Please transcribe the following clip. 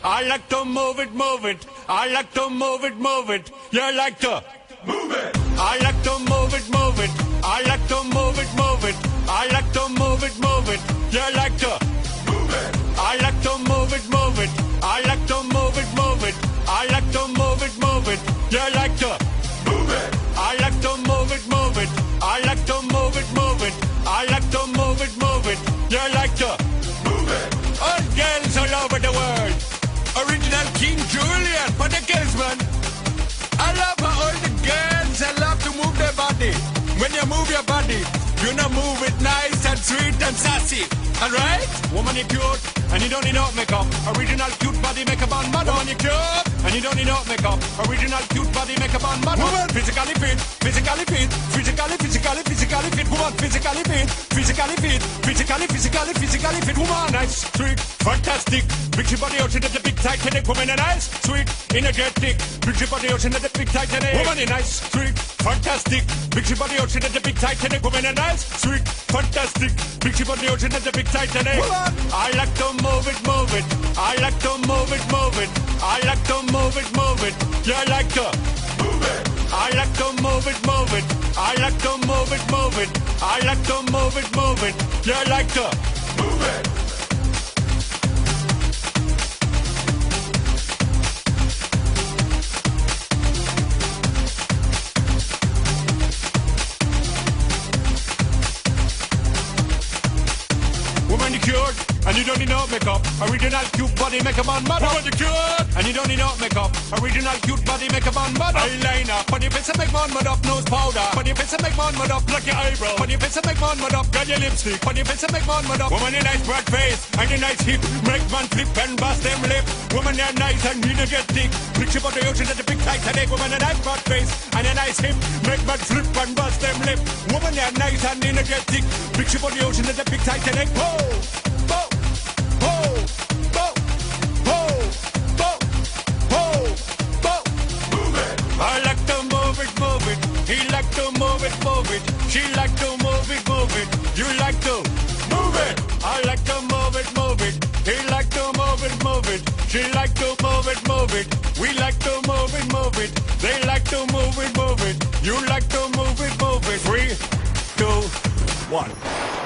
I like to move it, move it. I like to move it, move it. You like to move it. I like to move it, move it. I like to move it, move it. I like to move it, move it. You like to move it. I like to move it, move it. I like to move it, move it. I like to move it, move it. You like to move it. I like to move it, move it. I like to move it, move it. I like to move it, move it. You like to move it. All girls all over the world. Original King Julian for the girls, man. I love how all the girls I love to move their body. When you move your body, you know move it nice and sweet and sassy. Alright? Woman, you cute, and you don't need no makeup. Original cute body makeup on model. Woman, you cute, and you don't need no makeup. Original cute body makeup on model. Woman, physically fit, physically fit, physically fit. Woman, physically fit, physically fit, physically fit. Woman, nice, sweet, fantastic. Big body ocean at the big Titanic. Woman, nice, sweet, energetic. Big body ocean at the big Titanic. Woman, nice, sweet, fantastic. Big body ocean at the big Titanic. Woman, nice, sweet, fantastic. Big body ocean at the big Titanic. I like to move it, move it. I like to move it, move it. I like to move it, move it. You like to move it. I like to move it, move it. I like to move it, move it. I like to move it, move it. You like to move it. Woman, you cured, and you don't need no makeup. Original cute body makeup on model. Woman, you cured, and you don't need no makeup. Original cute body makeup on model. Eyeliner, on your face and make man mud up. Nose powder, on your face and make man mud up. Pluck your eyebrow, on your face and make man mud up. Got your lipstick, on your face and make man mud up. Woman, you nice broad face, and you nice hip. Make man flip and bust them lip. Woman, you're nice and you get thick. Picture about the ocean at the big Titanic. Woman, you nice broad face, and a nice hip. Make man flip and bust them lip. Woman, you're nice and you get thick. Picture about the ocean at the big Titanic. Whoa! I like to move it, move it. He like to move it, move it. She like to move it, move it. You like to move it. I like to move it, move it. He like to move it, move it. She like to move it, move it. We like to move it, move it. They like to move it, move it. You like to move it, move it. 3, 2, 1.